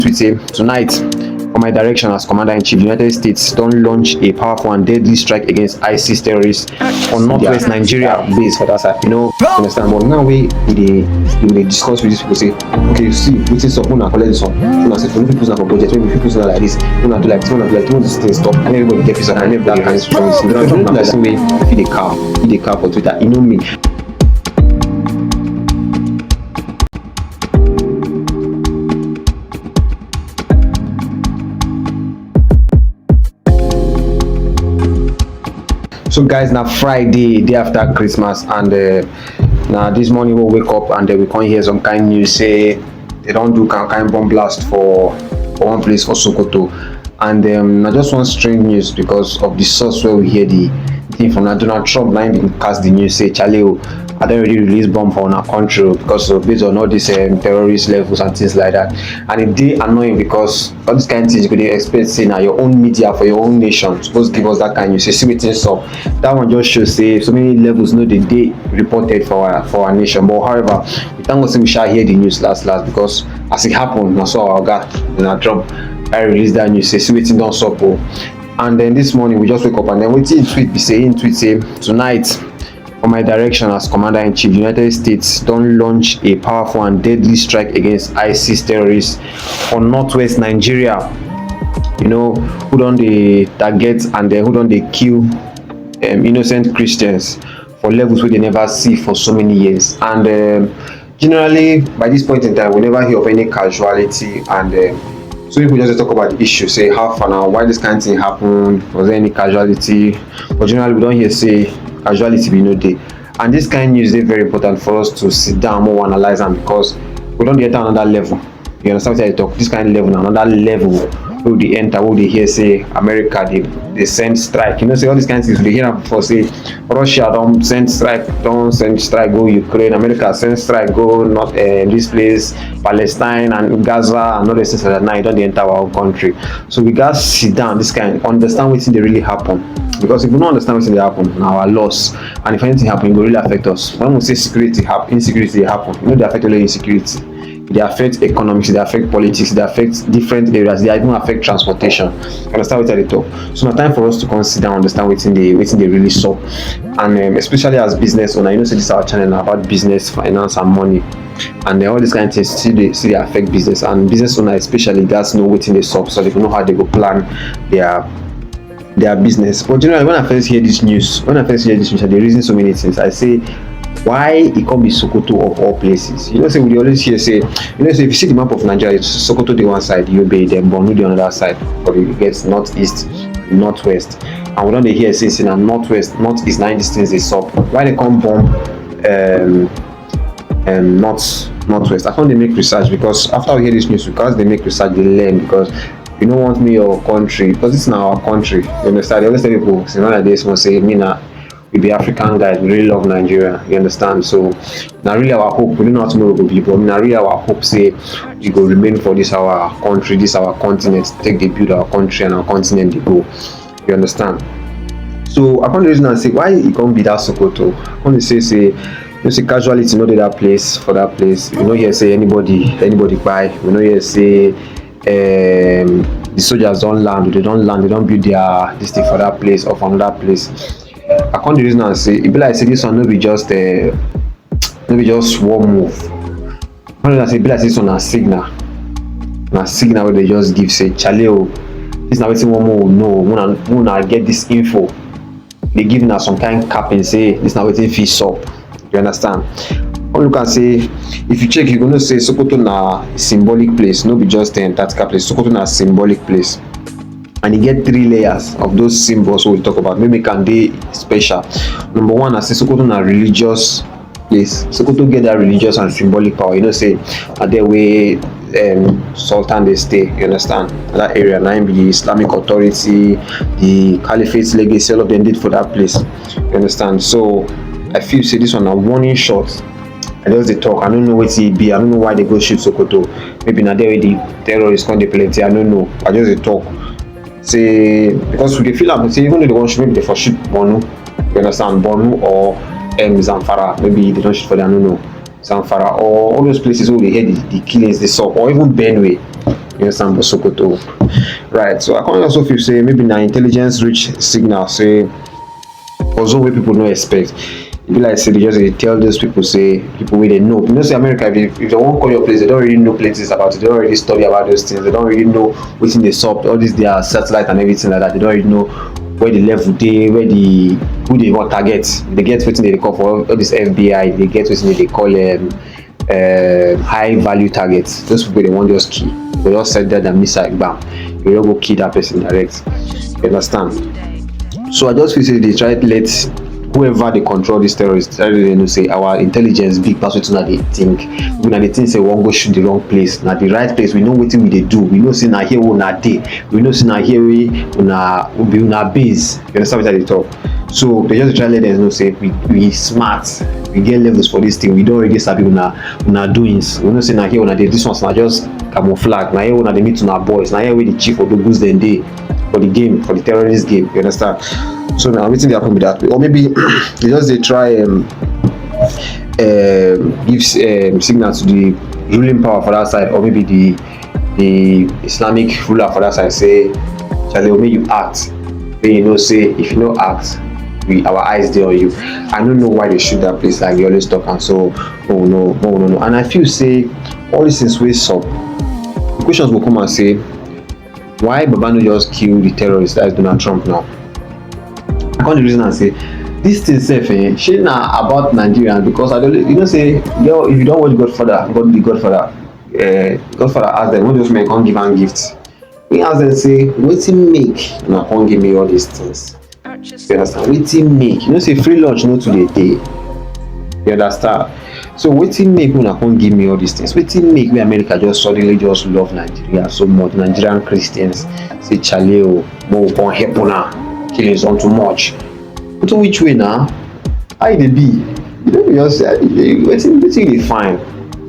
Tweet say tonight, on my direction as Commander-in-Chief, the United States don't launch a powerful and deadly strike against ISIS terrorists on northwest Nigeria base for that side. You understand? But now we discuss with these people, say, okay, see, Wetin up, una collect this one. Una say, for people for budget, maybe people like this, una do like this, una do like this thing stop, and everybody get peace of mind, everybody can strong. So don't like the way feed a cow for Twitter. You know me. So guys, now Friday, day after Christmas, and now this morning we'll wake up and we can hear some kind news say they don't do kind bomb blast for one place for Sokoto, and now just one strange news because of the source where we hear the thing from Donald Trump. Now he cast the news say Charlie, I don't really release bomb for our country because of based on all these terrorist levels and things like that, and it dey annoying because all these kind of things you could expect say now your own media for your own nation supposed to give us that kind of news. Say see wetin sup. That one just shows say so many levels no dey reported for our nation. But however, we thank God say we shall hear the news last because as it happened, na so our guy Donald Trump I released that news say see wetin don sup o. And then this morning we just wake up and then wetin tweet say tonight, on my direction as Commander-in-Chief, the United States don't launch a powerful and deadly strike against ISIS terrorists on northwest Nigeria. Who don't they target and then who don't they kill innocent Christians for levels where they never see for so many years. And generally, by this point in time, we never hear of any casualty. And so people just talk about the issue, say how far now, why this kind of thing happened, was there any casualty? But generally, we don't hear say casualty be no day. And this kind of news is very important for us to sit down more analyze them because we don't get to another level. You understand what I talk? This kind of level, another level who they enter, who they hear say America they send strike. Say all these kinds of things they hear before say Russia don't send strike go Ukraine, America send strike go not this place, Palestine and Gaza and all these things like that. Now you don't enter our own country. So we gotta sit down this kind, understand what they really happen. Because if we don't understand what's going to happen, now our loss, and if anything happens, it will really affect us. When we say insecurity happen, they affect only insecurity. They affect economics, they affect politics, they affect different areas, they even affect transportation. You understand what I talk? So now time for us to consider and understand what they really saw. And especially as business owner, say this is our channel about business, finance and money. And all these kind of things still they affect business. And business owner especially guys know what they saw, so they know how they go plan their business. But generally, when I first hear this news, I reason so many things. I say, why it can't be Sokoto of all places? Say we always hear say, if you see the map of Nigeria, it's Sokoto the one side, Yobe, then Borno the other side, but it gets northeast, northwest, and we don't hear say in a northwest, northeast, 9 things they saw. Why they can't bomb northwest? I can't they make research because after we hear this news, because they make research, they learn because. You don't want me your country because it's not our country. You understand? They always tell people, so nowadays will say, we be African guys, we really love Nigeria. You understand? So now really our hope, we don't know how tomorrow will be, but now really our hope say we go remain for this our country, this our continent, take the build our country and our continent they go. You understand? So I can't reason and say why it can't be that Sokoto. I can't say casualty, that place for that place. You know here say anybody buy, you know here say the soldiers don't land, they don't build their this thing for that place or for another place. I can't reason and say it be like say this one no be just war move. I can't say it be like this one a signal where they just give say Charlie, this na wetin one more know, wanna get this info. They give now some kind of cap and say this na wetin fit sup. You understand? All you can say, if you check, you're gonna say Sokoto na symbolic place, no be just a tactical place. Sokoto na symbolic place, and you get 3 layers of those symbols we talk about. Maybe can be special. Number 1, I say Sokoto na religious place. Sokoto get that religious and symbolic power. Say at the way Sultan they stay. You understand? That area, now be the Islamic authority, the Caliphate's legacy, all of them did for that place. You understand? So I feel say this one a warning shot. I just they talk. I don't know what it be. I don't know why they go shoot Sokoto. Maybe now there the terrorists come they plenty. I don't know. I just they talk. Say because we feel like say even though they want to shoot, maybe they for shoot Borno. You understand? Borno or Zamfara. Maybe they don't shoot for them. I don't know. Zamfara or all those places where they hear the killings they saw, or even Benue. You understand? But Sokoto, right? So I can also feel say maybe na intelligence reach signal say for zone wey people no expect. E be like say they just dey tell those people say people wey they know. You know say America, if they wan call your place, they don't really know places about it. They don't really study about those things. They don't really know wetin dey sup. All this their satellite and everything like that. They don't really know where the level dey, where the who they want target. They get wetin they dey call for all this FBI. They get wetin they dey call high value targets. Those people they want just kill. They just set that missile bam. You don't go kill that person direct. You understand? So I just feel say they try to let whoever they control these terrorists, they know say our intelligence big pass wetin una dey think. Una dey think say we wan go shoot the wrong place. Na the right place. We know wetin we dey do. We know say na here we una dey. We know say na here we una be una base. You understand what I dey talk? So they just try to let them know say we smart. We get levels for this thing. We don't already sabi una doings. We know say na here una dey. This one's na just camouflage. Na here una dey meet una boys. Na here we the chief of the goose dem dey for the game, for the terrorist game. You understand? So now wetin dey happen with that way, or maybe they just dey try give signal to the ruling power for that side, or maybe the Islamic ruler for that side say Charlie, make you act. Then you know say if you no act, our eyes dey on you. I don't know why they shoot that place like they always talk, and so oh no. And I feel say all these things wey sup, the questions will come and say why Baba no just kill the terrorist, that is Donald Trump now. I can't reason and say this thing sef shey na about Nigeria, because I don't, you know say yo, if you don't watch Godfather ask them, what those men come give am gift. He ask them say wetin make una come give me all these things. You understand? Wetin make, you know say free lunch no too dey. You understand? So wetin make una come give me all these things? Wetin make we America just suddenly just love Nigeria so much? Nigerian Christians say Charlie o, mo we come help una. Killings on too much. To which way now? How e dey be? You know, just wetin dey find.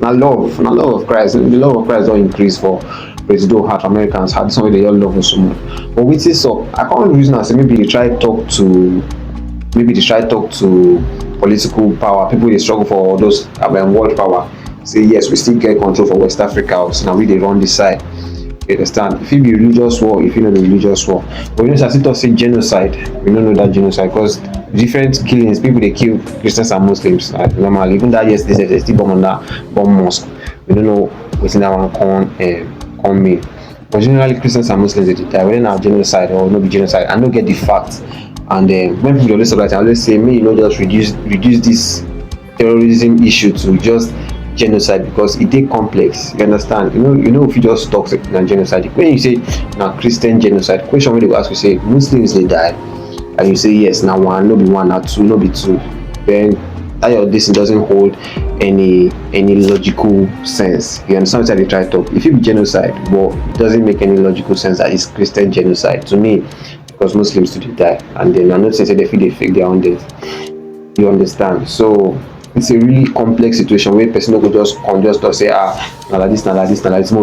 Na love of Christ. The love of Christ don increase for President heart Americans. Had somebody they all love us so much. But with this up, I can't reason and say maybe they try talk to political power, people they struggle for those world power. Say yes, we still get control for West Africa. So now we they run this side. You understand? If it be religious war, if you know the religious war, but you know, as it say genocide, we don't know that genocide because different killings, people they kill Christians and Muslims. Normally, even that yesterday they still bomb on that bomb mosque. We don't know what's in that one come me. But generally, Christians and Muslims they die. Whether now genocide or not be genocide, I don't get the facts. And when people always I always say, me, you know, just reduce this terrorism issue to just genocide because it is complex. You understand? You know if you just talk na genocide, when you say na Christian genocide, question when they go ask you say Muslims they die, and you say yes, now one, no be one, na two, no be two, then that your this doesn't hold any logical sense. You understand what they try to talk? If it be genocide, but it doesn't make any logical sense that it's Christian genocide to me because Muslims do die, and then I'm not saying they feel they fake their own death. You understand? So it's a really complex situation where person could just come just to say now like this, more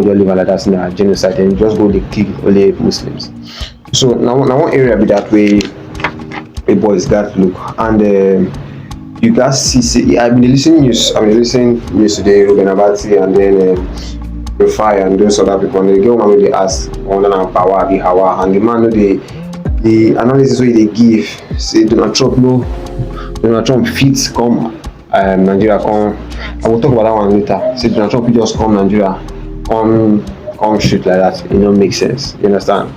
just live like that, na genocide, and just go they kill only Muslims. So now one area be that way boys got look, and you guys see I've been listening news today, Ruben Abati and then Rufai and those other people, and they go one way they ask on power the Hawa, and the man know the analysis way they give say Donald Trump fits come Nigeria come. I will talk about that one later. Say Donald Trump just come Nigeria, come shoot like that. It don't make sense. You understand?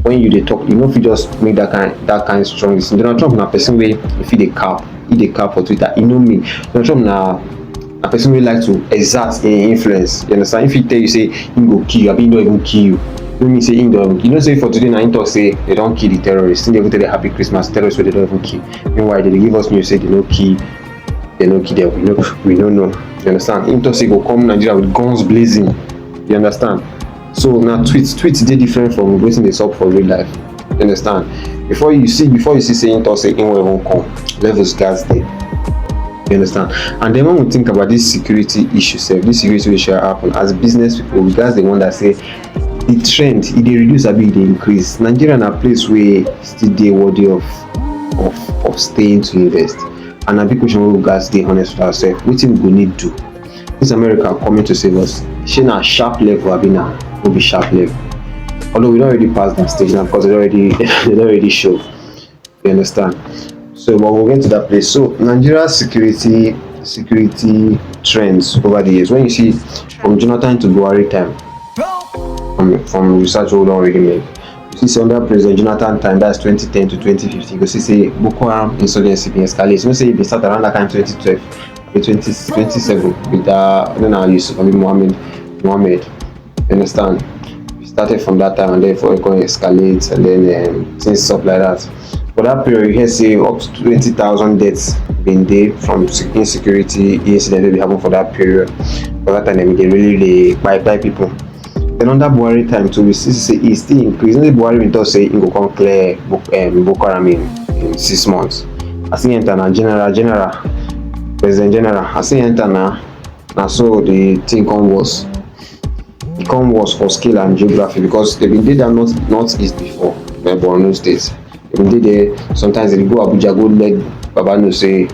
When you they talk, you know if you just make that kind strong. Donald Trump na person way if he dey cap for Twitter. You know me. Donald Trump na person way like to exert influence. You understand? If he tell you say he go kill you, I mean he don't even kill you. Don't mean say he don't. You know say for today na he talk say they don't kill the terrorists. They go tell the happy Christmas terrorists where they don't even kill. Meanwhile they give us news say they don't kill. They no kill them. We don't know. You understand? Him talk say go come Nigeria with guns blazing. You understand? So now tweets they different from waiting this up for real life. You understand? Before you see saying talk say him will even come. Levels guys there. You understand? And then when we think about this security issue, this security issue happen as business people, because the one that say the trend it they reduce a bit, they increase. Nigeria na place where still they worthy of staying to invest. And a big question we guys stay honest with ourselves. Wetin we go need do? This America coming to save us. She na sharp level abina. will be sharp level. Although we don't already pass that stage now because they already show. You understand? So but we'll get to that place. So Nigeria's security trends over the years. When you see from Jonathan to Buhari time, from research we already made. You see under President Jonathan time, that's 2010 to 2015. You see say Boko Haram insurgency been escalate. You say it been start around that time 2012, 2027 with then I used to Mohammed. You understand? We started from that time and then for it going escalate and then things stuff like that. For that period, you hear say up to 20,000 deaths been there from insecurity incident that happen for that period. For that time, they really buy people. Then under Buhari time too, we see say it still increase. Only Buhari will talk say he go come clear Boko Haram in 6 months. I see enter na general president general. I see enter na so the thing come worse. It come worse for scale and geography because they been did that northeast before, the Borno states. They been did there. Sometimes they go Abuja go let Baba no say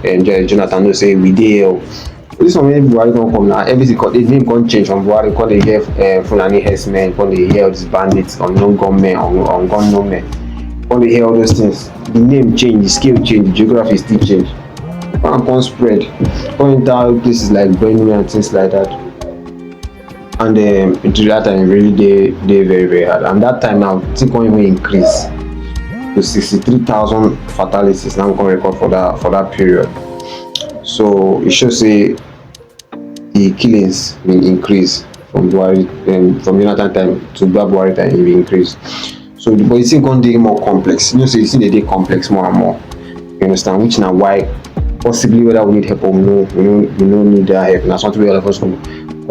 Jonathan no say we there. This one when Buhari don't come now, everything the name can't change from Buhari. Call they hear Fulani herdsmen, call they hear all these bandits, unknown gunmen, ungun men. Call they hear all those things. The name change, the scale change, the geography still change. And come spread. Come enter places like Benue and things like that. And into that time really they very very hard. And that time now things can even increase to 63,000 fatalities now can record for that period. So it shows say the killings will increase from Buhari from Jonathan time to Buhari time it will increase. So but it's going to be more complex. You know, so it's in the day complex more and more. You understand? Which now why possibly whether we need help or no, we don't need their help. That's something we all of us will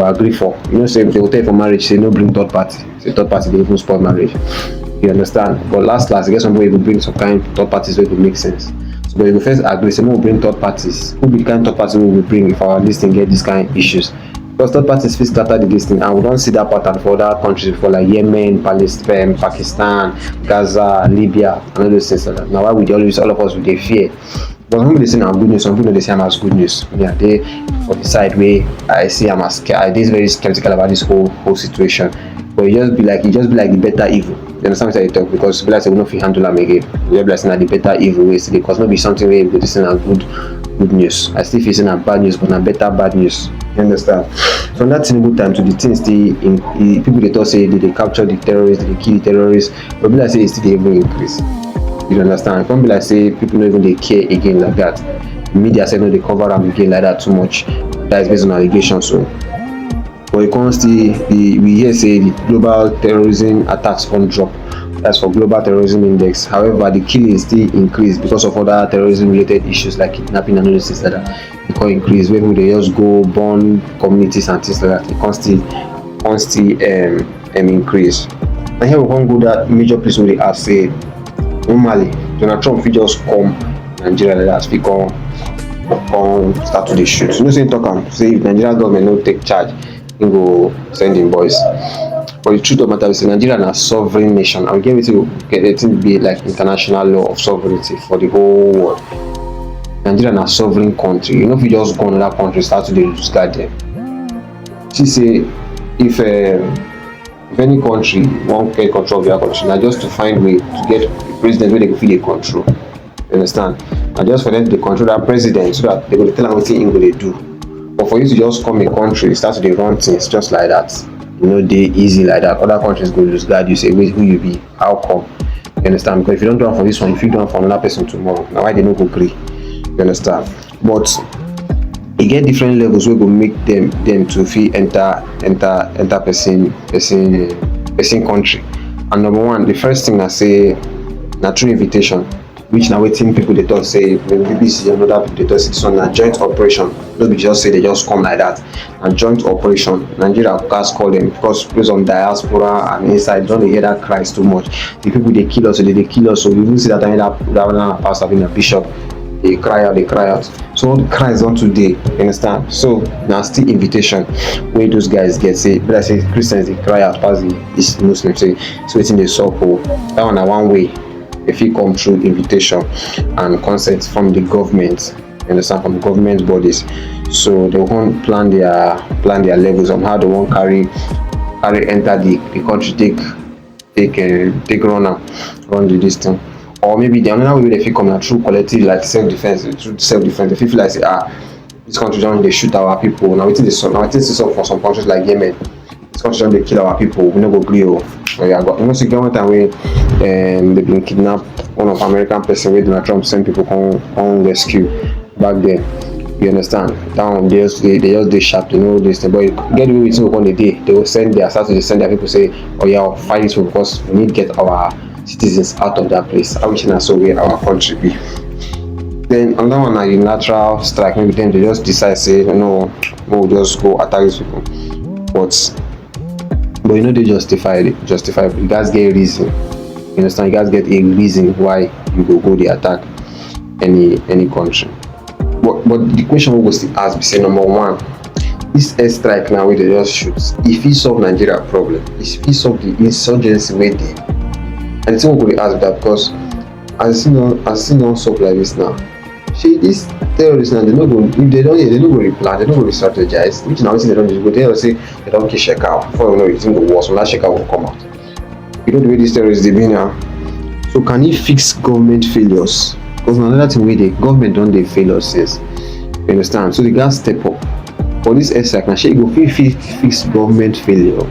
agree for. You know, say if they will tell for marriage, say no bring third party. Say third party they even spoil marriage. You understand? But last I guess somebody will bring some kind of third parties where it will make sense. So but if we first agree, say we'll bring third parties. Who be the kind of third party we will bring if our listing get this kind of issues? Because third parties first started the listing and we don't see that pattern for other countries before like Yemen, Palestine, Pakistan, Gaza, Libya, and all those things like that. Now why we always all of us with the fear? But some people they say I'm good news, some people they say I'm as good news. Yeah, they for the side way I see I'm as is very skeptical about this whole situation. But it just be like the better evil. You understand what I talk? Because people like say we don't feel handle them again. We just like the better evil ways today. Because maybe something where you listen a good news. I still feel saying a bad news, but a better bad news. You understand? From that good time to the things people they talk say they capture the terrorists, they kill the terrorists, but people like say it still even increase. You understand? It can't be like say people don't even they care again like that. The media say no they cover them again like that too much. That is based on allegations. So but you can't see we hear say the global terrorism attacks can't drop. That's for global terrorism index. However, the killings still increase because of other terrorism related issues like kidnapping and other things like that. It can't increase when they just go burn communities and things like that. It can't still increase. And here we can't go that major place where they are say normally Donald Trump will just come Nigeria like that, come start to the shoot. You know, say talk and say if Nigeria government no take charge, he go send in boys. But the truth of the matter is Nigeria is a sovereign nation and get it to be like international law of sovereignty for the whole world. Nigeria is a sovereign country. You know, if you just go another country start to lose guard them. She say if any country won't get control of their country, now just to find way to get a president where they can feel a control. You understand? And just for them to control that president so that they will tell them what thing they do. But for you to just come a country, start to run things just like that, you know, they easy like that. Other countries go lose guard. You say, wait, who you be? How come? You understand? Because if you don't do it for this one, if you do it for another person tomorrow, now why they don't agree? You understand? But you get different levels where go make them to feel enter person country. And number one, the first thing I say, na through invitation, which now waiting people they talk say when BBC and other people they talk say this one a joint operation. Don't be just say they just come like that. A joint operation. Nigeria cast call them because based on diaspora and inside, don't they hear that cries too much. The people they kill us, so they kill us. So we even see that that pastor being a bishop. They cry out. So all the cries on today, you understand? So now still invitation where those guys get say, but I say Christians they cry out past the Muslims say so it's in the circle. That one one way if you come through invitation and consent from the government, you understand, from the government bodies. So they won't plan their levels on how they won't carry carry enter the country, take run am, run the this thing. Or maybe the another way they fit come na through collective like self-defense. Through self-defense they fit feel like say this country don dey shoot our people. Na wetin dey still sup for some countries like Yemen. This country don dey kill our people, we no go gree o. You know say get one time wey they been kidnap one of American person wey Donald Trump send people come rescue back then. You understand? That one they just dey sharp, they know this thing. But get the way wetin go come dey dey, they will start to send their people say, oh yeah, fight this one because we need get our citizens out of that place. I wish na so where our country be. Then another one na unilateral strike. Maybe then they just decide say, no, we'll just go attack these people. But you know they justify. You guys get a reason. You understand? You guys get a reason why you go the attack any country. But the question we go still ask be say, number one, this airstrike now where they just shoot, if it solve Nigeria problem, if it solve the insurgency wey dey, and the thing we go dey ask that because as it don't solve like this now, shey these terrorists now, they no go, if they don't hear, they no go replan, they no go re-strategize. Which now wetin they don't do, they say they don't kill Shekau. Before you know it, thing go worse. When that Shekau will come out. You know the way these terrorists dey be now. So can he fix government failures? Because another thing wey the government don dey fail us since. You understand? So the guys step up. For this airstrike, now shey go fix government failure.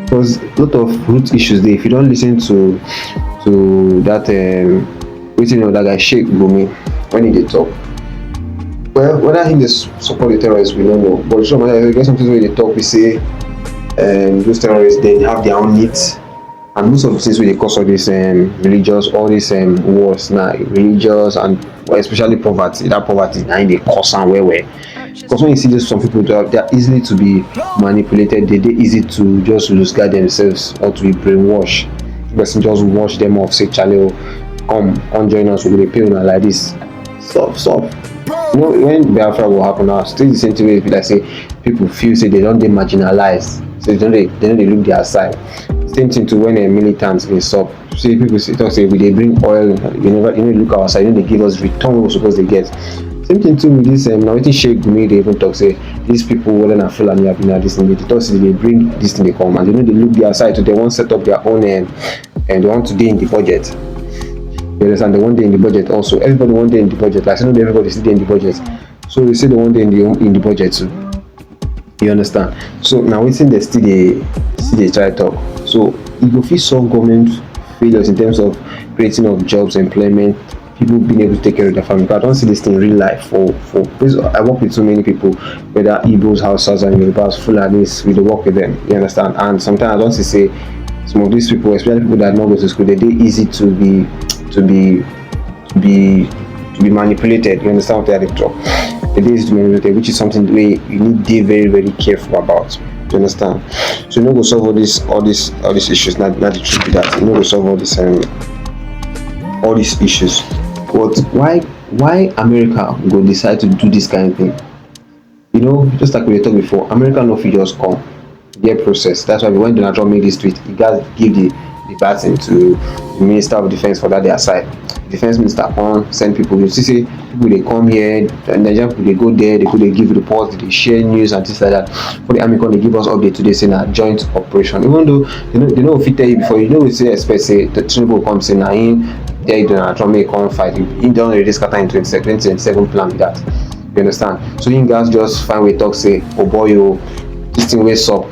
Because a lot of root issues there. If you don't listen to that Wetin that guy Sheikh Gumi when he dey talk. Well, whether he dey support the terrorists, we don't know. But sure, I get something where they talk, we say those terrorists they have their own needs. And most of the things where they cause all these religious, all these wars now, religious and especially poverty. That poverty now they cause and where. Because when you see this, some people they are easily to be manipulated. They easy to just lose guard themselves or to be brainwashed. Person just wash them off, say Charlie, come join us, we will pay una like this. Stop. You know, when Biafra will happen now, still the same thing wey be like say people feel say they don't dey marginalized, so they don't dey look their side. Same thing to when militants dey stop. See people talk say we dey bring oil, you never look our side, they give us return we suppose they get. Same thing too with this now wetin Sheikh Gumi dey even talk say these people whether na Fulani abi na this thing, they talk say they bring this thing they come and they look their side, so they want set up their own and they want to dey in the budget. You understand? They want day in the budget also. Everybody want day in the budget. Like, not everybody still day in the budget. So they say they want day in the budget too. You understand? So now we think they still they try to talk. So you go fit solve government failures in terms of creating of jobs, employment, people being able to take care of their family. But I don't see this thing in real life. I work with so many people, whether Igbos, Hausas, and Yorubas, Fulanis. We work with them. You understand? And sometimes I don't see some of these people, especially people that don't go to school, they're easy to be manipulated. You understand what I talk? It is manipulated, which is something where you need to be very, very careful about. You understand? So you know go solve all these issues. Not the truth be that you know go solve all these issues. But why America go decide to do this kind of thing? You know, just like we talked before, America no fit just come. Their process. That's why when Donald Trump made this tweet, he guys give the baton to the Minister of Defense for that their side. Defense Minister come send people. You see people they come here, and Nigerian people they go there, they give reports, they share news and things like that. For the Army, they give us update today saying a joint operation. Even though they know if it tell you before, you know we say expect say the Tinubu come say now in there Donald Trump may come fight. He don't already scatter in 2027 plan with that. You understand? So you guys just find way talk say, oh boy, this thing wakes up.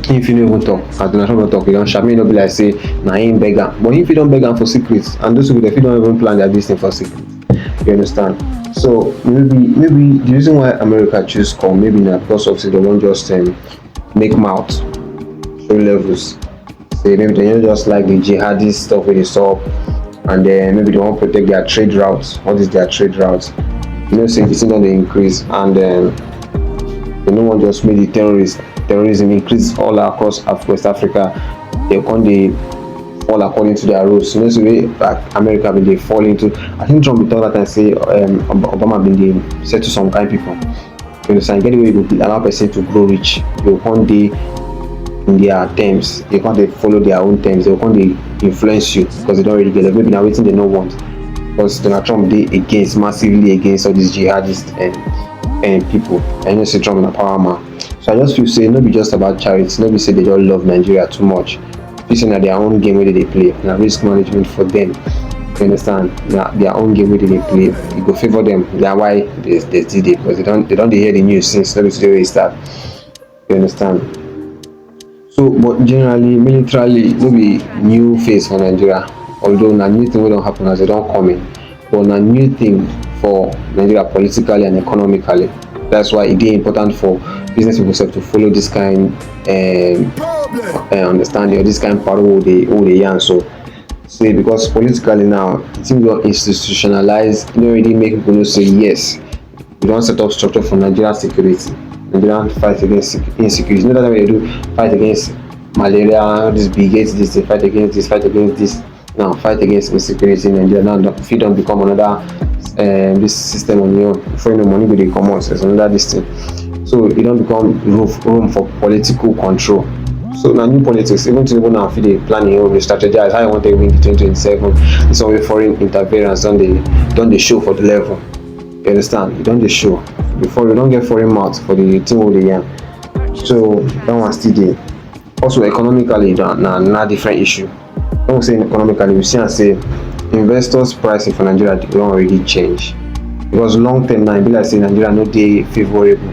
If you no even talk, as Donald Trump talk, you don't shame no be like say na him beg am. But if you don't beg am for secrets, and those people if you don't even plan their business for secret, you understand? So maybe the reason why America choose come maybe not because of say they won't just make mouth, show levels. Say maybe they don't just like the jihadist stuff where they stop, and then maybe they want to protect their trade routes. What is their trade routes? You know, say the thing don't increase, and then they don't want just make the terrorism increase all across West Africa. They can't fall according to their rules. You know, so like America been they fall into. I think Trump be talk that and say Obama been they said to some kind of people. You understand? Get away with allow person to grow rich. They can't they in their terms. They can't they follow their own terms. They can't they influence you because they don't really get it. Maybe now waiting they don't want. Because Donald Trump they massively against all these jihadists and people. And you know, say Trump is a power man. So I just feel say no be just about charity, no be say they don't love Nigeria too much. Feel say na their own game where they play, na risk management for them. You understand? Na their own game where they play. It go favour them. That's why they did it, because they don't hear the news since no be today wey e start. You understand? So but generally militarily no be new phase for Nigeria, although na new thing wey don happen as they don come in, but na new thing for Nigeria politically and economically. That's why e dey important for business people sef to follow this kind understanding, or this kind parole wey dey yarn. So say because politically now things don institutionalize, e don already make people know say yes, we don set up structure for Nigeria security, Nigerian fight against insecurity. You know that way they do fight against malaria, this brigade, this they fight against this, fight against this. Now fight against insecurity in Nigeria. Now fit don become another this system on your own. Before you know, money go dey comot, there's another this thing. So it don't become room for political control. So now new politics, even to now fit dey plan your own, strategize how you want to win the 2027. This one with foreign interference don dey show for the level. You understand? You don dey show before, you don't get foreign mouth for the thing wey dey yarn. So that one still dey. Also economically, na different issue. When we say economically, we see and say investors pricing for Nigeria don already change, because long term now e be like say Nigeria no dey favourable.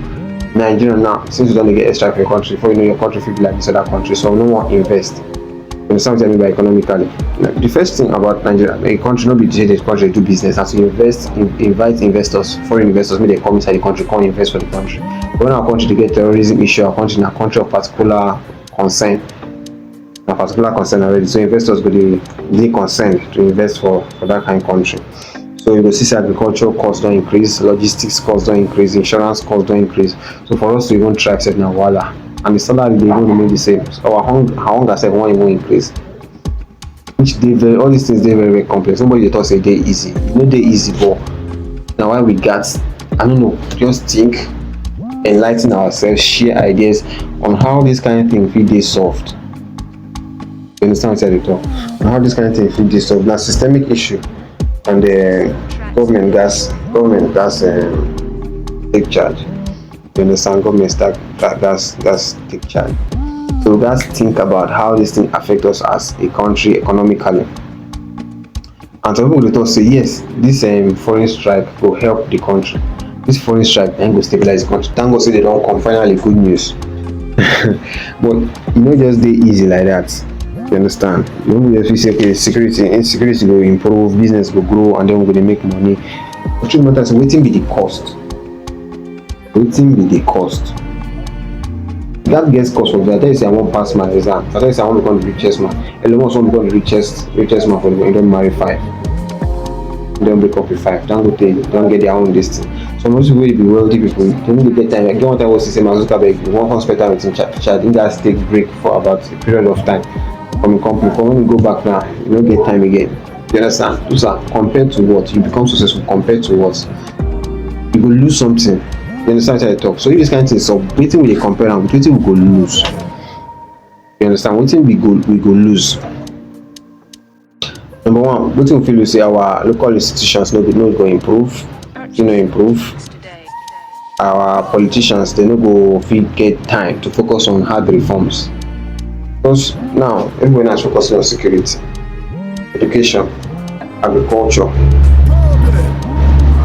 Nigeria now, since you don't get Airstrike for your country, before you know your country will be like this other country, so no one invest. You understand what I mean by economically? Now, the first thing about Nigeria, a country not be the country do business, as you invite investors, foreign investors, may they come inside the country, come invest for the country. But when our country to get terrorism issue, our country na country of particular concern, already, so investors go dey concerned to invest for that kind of country. So you go see agricultural costs don't increase, logistics costs don't increase, insurance costs don't increase. So for us to even try set now voila, and the salary they won't remain the same. So our hunger sef won't even increase. Which all these things they very complex. Nobody they talk say they easy. You know they easy, but now why we got, I don't know, just think, enlighten ourselves, share ideas on how this kind of thing fit dey solved. You understand what I talk? On how this kind of thing fit dey solved. Now systemic issue, and the government gas take charge. You understand? Government gas take charge. So let's think about how this thing affect us as a country economically. And some people dey talk say yes, this foreign strike will help the country. This foreign strike then go stabilize the country. Thank God say they don't come. Finally, good news. But you know, just dey easy like that. You understand? You don't just say okay, insecurity will improve, business will grow, and then we're going to make money. The truth matter is, wetin be the cost? Wetin be the cost? That gets cost from that. I tell you say I won't pass my exam. I tell you say I want to become the richest man. Elon Musk want to become the richest man for the world. You don't marry 5. You don't break up with 5. Don't get their own this thing. So most people will be wealthy people. They need to get time. Like one time was the same as Zuckerberg. You want to spend time with him. Child, you guys take break for about a period of time from the company. For when you go back now, you don't get time again. You understand? Those are compared to what? You become successful compared to what? You will lose something. You understand what I talk? So if this kind of thing, so wetin we compare now with wetin we go lose. You understand? Wetin we go lose. Number one, wetin we feel say our local institutions no go improve. You know, improve. Our politicians they no go fit get time to focus on hard reforms. Because now everybody is focusing on security, education, agriculture.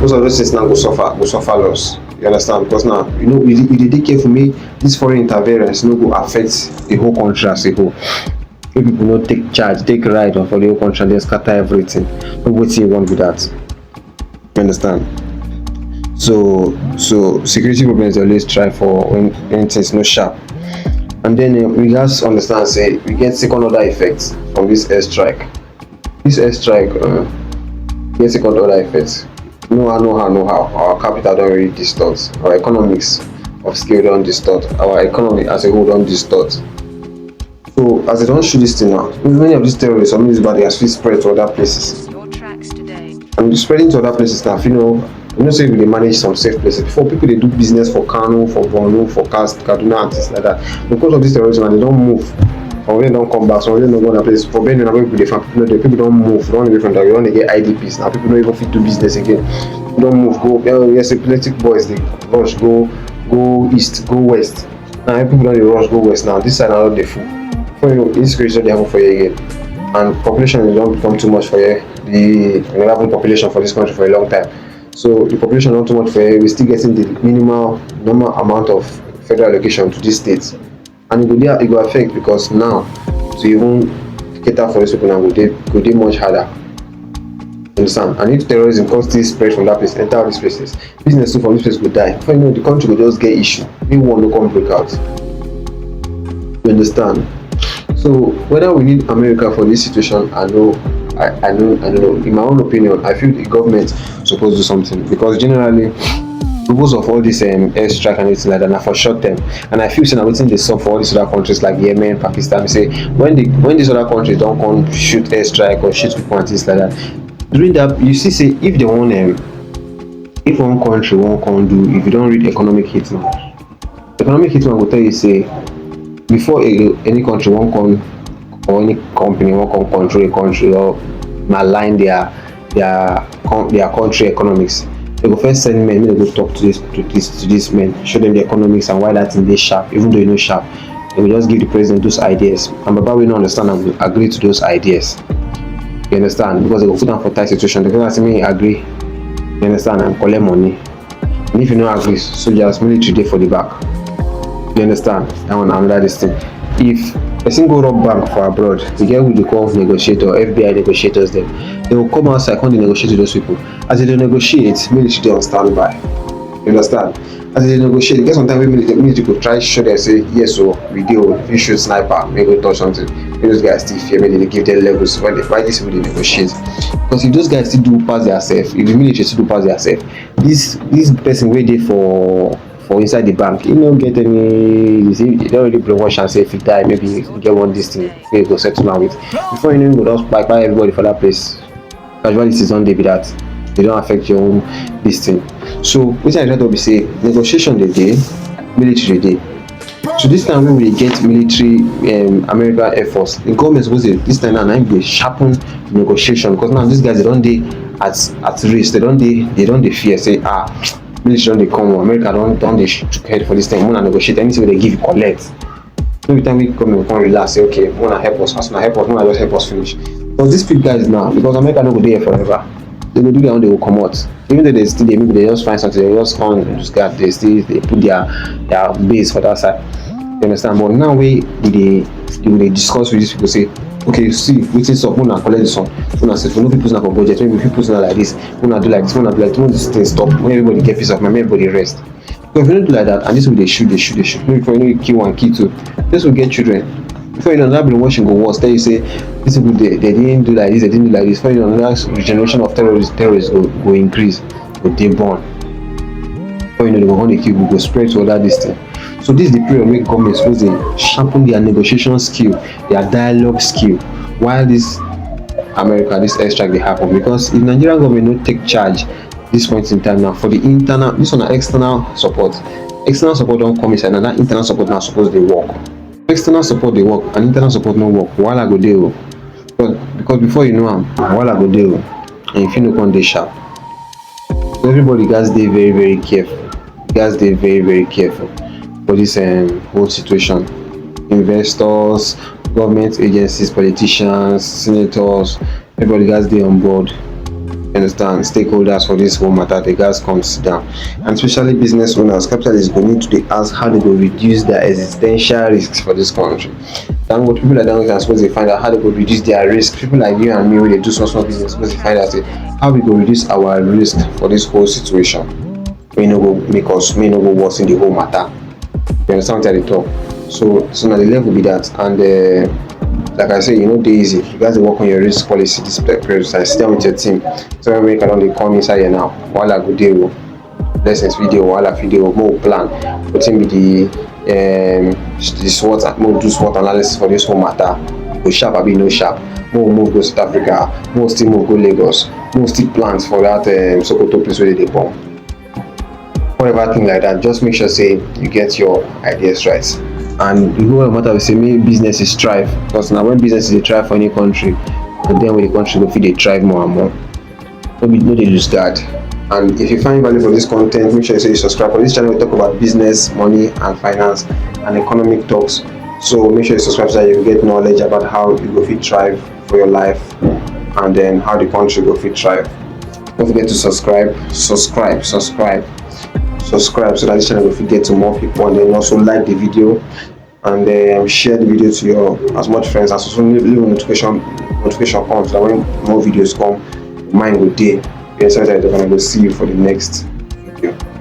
Most of those things now go suffer loss. You understand? Because now you know if you dey careful, me this foreign interference no go affect the whole country as a whole. If people no take charge, take right for the whole country, and they scatter everything. No wetin you want with that. You understand? So security problems they always try for when things no sharp. And then we just understand say we get second order effects from this airstrike. This airstrike get second order effects. No how our capital don't really distort. Our economics of scale don't distort. Our economy as a whole don't distort. So as they don't shoot this thing now, many of these terrorists or these bad guys will spread to other places. And spreading to other places now, you know say we dey manage some safe places. Before people they do business for Kano, for Borno, for Kaduna and things like that. Because of this terrorism, they don't move. Or when they don't come back, so they don't go to place. For Benin, people they find people don't move. Run away from that. You don't get IDPs now. People don't even fit to business again. People don't move. Go yes, athletic boys they rush. Go east, go west. Now people don't dey rush go west now. This side now not dey full. Before you know, insecurity don dey happen for here again, and population don become too much for here. We never having population for this country for a long time. So the population not too much for here. We still getting the normal amount of federal allocation to these states, and it go affect because now to even cater for these people now go dey much harder. Understand? And if terrorism come still spread from that place, enter all these places, business too from this place go die. Before you know, the country go just get issue. Make war no come break out. You understand? So whether we need America for this situation, I know. In my own opinion, I feel the government supposed to do something, because generally, purpose of all this airstrike and everything like that na for short term, and I feel say na wetin dey sup for all these other countries like Yemen, Pakistan. Say when these other countries don come shoot airstrike or shoot people and things like that, during that you see say if they wan if one country wan come do, if you don read economic hitman go tell you say before any country wan come, or any company wan come control a country or malign their country economics, they go first send men make they go talk to these men, show them the economics and why that thing dey sharp, even though e no sharp. They will just give the president those ideas, and baba wey no understand am go agree to those ideas. You understand? Because they go put am for tight situation. The president say make e agree, you understand, and collect money. And if you no agree, soldiers, military dey for the back. You understand? That one another this thing. If person go rob bank for abroad, we get who they call negotiator, FBI negotiators dem. They will come outside, come dey negotiate with those people. As they dey negotiate, military dey on standby. You understand? As they negotiate, e get sometimes wey military go try show them say yes o, we dey o, if you shoot sniper, make go touch something. Make those guys still fear, make they give them levels why these people dey negotiate. Because if those guys still do pass their self, if the military still do pass their self, this person wey dey for inside the bank, you no get any, you see, you don't really brainwash and say if you die, maybe you get one this thing, you go settle down with. Before you know, you go just buy everybody for that place. Casualties on dey be that. They don't affect your own this thing. So wetin I try to be say, negotiation dey, military dey. So this time when we get military American Air Force, the government suppose say this time now dey sharpen negotiation, because now these guys they don dey at risk. They don dey fear say military don dey come, America don dey chook head for this thing. Una negotiate, anything wey they give you collect. No be time we come relax, say okay, una help us, as una help us, una just help us finish. But these big guys now, because America no go dey here forever, they go do their own, they go comot. Even though they still dey, maybe they just find something, they just come use guard, they put their base for that side. You understand? But now we dey discuss with these people, say okay, see wetin sup, una collect this one, una say we no fit put una for budget, maybe we fit put una like this, una do like this, una do like this, when this thing stop, when everybody get peace of mind, everybody rest. So if you don't do like that, and this will they shoot, maybe before you know you kill one, kill two, this will get children. Before you know, that brainwashing go worse. Tell you say these people they didn't do like this, they didn't do like this. Before you know, another generation of terrorists go increase, go dey born. Before you know, they go want to kill, go spread to other this thing. So this is the period where government suppose dey sharpen their negotiation skill, their dialogue skill, while this America, this airstrike dey happen. Because if Nigerian government no take charge this point in time now for the internal, this one na external support. External support don't come inside, and that internal support now suppose dey work. External support dey work and internal support no work, wahala go dey o. Because before you know am, wahala go dey o, and if you no come dey sharp. So everybody gats dey very very careful. Gats dey very very careful for this whole situation. Investors, government agencies, politicians, senators, everybody gats dey on board. Understand? Stakeholders for this whole matter, they gats come sit down, and especially business owners, capitalists go need to dey ask how they go reduce their existential risks for this country. Then what people like that are supposed to find out how they go reduce their risk. People like you and me, wey dey do small business, supposed to find out how we go reduce our risk for this whole situation. May no go make us, may no go worsen the whole matter. You understand what I dey talk? So now the level be that, and like I say, you know, dey easy. You guys work on your risk policy this period. So I sit down with your team. So when America don dey come inside here now, wahala go dey o. Lessons video, wahala video, more plan. Wetin be the SWOT, more do SWOT analysis for this whole matter. Go sharp, abi no sharp. More move go South Africa. More still move go Lagos. More still plans for that Sokoto place where they bomb. Whatever thing like that, just make sure say you get your ideas right. And the whole matter we say make businesses thrive, because now when businesses dey thrive for any country, and then when the country go fit dey thrive more and more. No dey lose guard. And if you find value for this content, make sure you say you subscribe. For this channel, we talk about business, money, and finance and economic talks. So make sure you subscribe so that you get knowledge about how you go fit thrive for your life, and then how the country go fit thrive. Don't forget to subscribe so that this channel will fit get to more people, and then also like the video, and then share the video to your as much friends, and also leave a notification on so that when more videos come, mine will day. Yes, I'm gonna go see you for the next video.